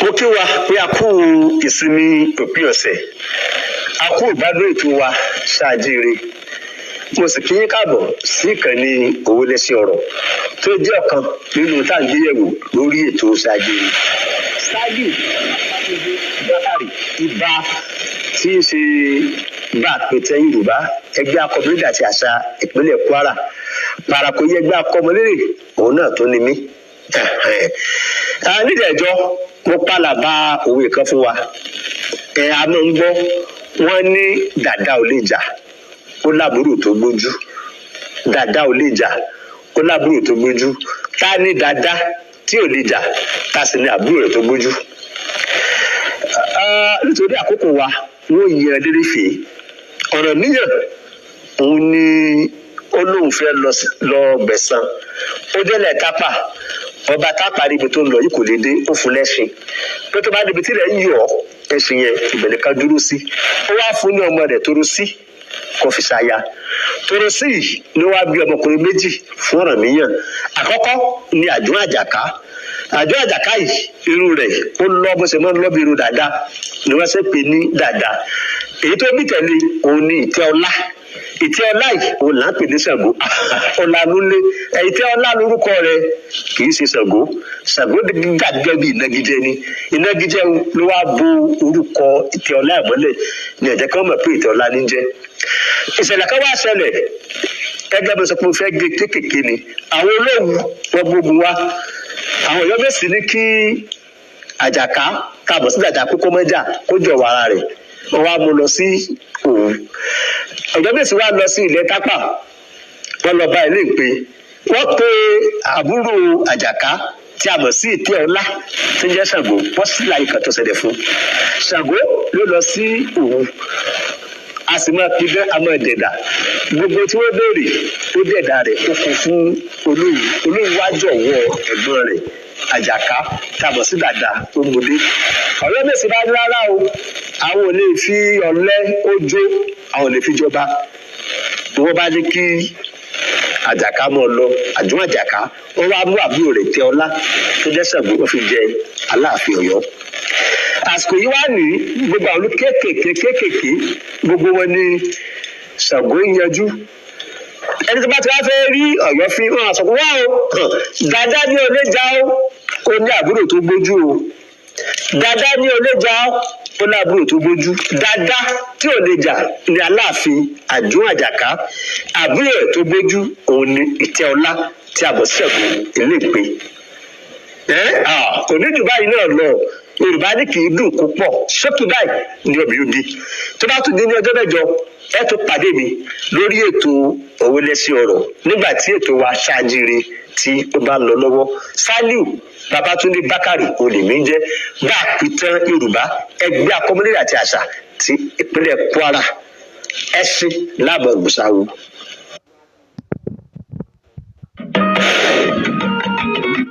mo kí wa pé a kú ìsinmi òpin ọ̀sẹ̀ a kú ìgbádùn ètò wa ṣáàjìire mo sì kí yín káàbọ̀ sí ìkànnì Òwe Lẹ́ṣin Ọ̀rọ̀ tó jẹ́ ọ̀kan nínú tá à ń gbéyẹ̀wò lórí ètò ṣáàjìire. ṣáàjì Bákàrè Ìbà tí í ṣe bá àpètẹ Yorùbá ẹgbẹ́ akọmọlédè àti àṣà ìpínlẹ̀ Kwara parako yẹ ẹgbẹ́ akọmọlédè òun náà tó ní mí. nídẹ̀ẹ́jọ́ mo pàlàbà òwe kan fún wa a máa ń gbọ́ wọ́n ní dàda ò lè jà ó lábúrò tó gbójú dàda ò lè jà ó lábúrò tó gbójú ta ni dàda tí ò lè jà ta sì ni àbúrò rẹ̀ tó gbójú. nítorí àkókò wa wọ́n yẹ lérí fèé ọ̀rọ̀ níyàn òun ni ó lóun fẹ́ lọ gbẹ̀san ó délẹ̀ tápà ọba tápà níbi tó ń lọ yìí kò lè dé ó fún lẹ́ṣin pé tó bá débi tí rẹ̀ ń yọ̀ ẹṣin yẹn ìbẹ̀lẹ̀ kan dúró sí ó wá fún ní ọmọ rẹ̀ tóró sí kò fi ṣàyà tóró sí yìí ni wàá bí ọmọkùnrin méjì fún Ọ̀rànmíyàn àkọ́kọ́ ni Àjùn Àjàká Àjùn Àjàká yìí irú rẹ̀ ó lọ bó ṣe máa ń lọ bí irú dàda ni wọ́n ṣe pè ní dàda èyí tó bí tẹ̀lé òun ni Ìtẹ́ Ọlá Ìtẹ́ Ọlá yìí òun là ń pè ní Ṣàngó Ọlánúlé Ìtẹ́ Ọlá lórúkọ rẹ̀ kì í ṣe Ṣàngó Ṣàngó gàgẹ́ bí ìnagijẹ ni ìnagijẹ ló wá bo orúkọ Ìtẹ́ Ọlá ìmọ́lẹ̀ ní ẹ̀jẹ̀ kan mọ̀ pé Ìtẹ́ Ọlá ní jẹ́. ìṣẹ̀lẹ̀ kan wá ṣẹlẹ̀ gẹ́gẹ́ bí wọ́n sọ pé mo fẹ́ gé kéékèèké ni àwọn olóòwú wọn gbógun wá àwọn èèyàn bẹ̀ sí ní kí Àjàká káàbọ̀ sí dàda kókó mọ́jà kó jọ̀wọ́ ara rẹ̀ wọ́n wá mú lọ sí Òwu ọ̀jọ́ bẹ̀ sí wá lọ sí ilẹ̀ Tápà wọ́n lọ bá ilé ìpè wọ́n pe àbúrò Àjàká tí a mọ̀ sí Ìtẹ́ Ọlá tí ń jẹ́ Ṣàngó wọ́n sì láyé kan tó ṣẹlẹ̀ fún Ṣàngó ló lọ sí Òwu a sì máa fi bẹ́ àmọ́ ẹ̀dẹ̀dà gbogbo tí wọ́n béèrè ó dẹ̀dà rẹ̀ ó kún fún Olówu wá jọ̀wọ́ ẹ̀gbọ́n rẹ̀ Àjàká tàbọ̀ sí dàda tó gbòdé ọ̀rẹ́ mẹ́sì bá rárá o àwọn ò lè fi ọ̀lẹ ojó àwọn ò lè fi jọba wọ́n bá ní kí Àjàká mọ́ ọ lọ Àjùn Àjàká ó wá mú àbúrò rẹ̀ Ìtẹ́ Ọlá tó jẹ́ Ṣàngó ó fi jẹ Aláàfin Ọ̀yọ́ àsìkò yìí wá ní gbogbo àwọn kéékèèké gbogbo wọn ni Ṣàngó yanjú ẹni tó bá ti wá fẹ́ rí Ọ̀yọ́ fi hàn àsọ̀kò wá o dàda ní olè já ó ní àbúrò tó gbójú o dàda ní olè já ó ní àbúrò tó gbójú dàda tí ò lè jà ní Aláàfin Àjùn Àjàká àbúrò ẹ̀ tó gbójú òun ni Ìtẹ́ Ọlá tí a bọ̀ sẹ́kù ilé ìpè kò ní jù báyìí náà lọ Yorùbá ní kì í dùn kó pọ̀ ṣókí báyìí ní ọbẹ̀ yóò di tó bá tún di ní ọjọ́ mẹ́jọ ẹ tó pàdé mi lórí ètò Òwe Lẹ́ṣin Ọ̀rọ̀ nígbà tí ètò wa ṣáàjìire tí ó bá ń lọ lọ́wọ́ Sàlíù Babátúndé Bákàrè olèmí jẹ́ bá àpìtàn Yorùbá ẹgbẹ́ akọmọlédè àti àṣà ti ìpínlẹ̀ Kwara ẹṣin láàbọ̀ ìgbòsàwò.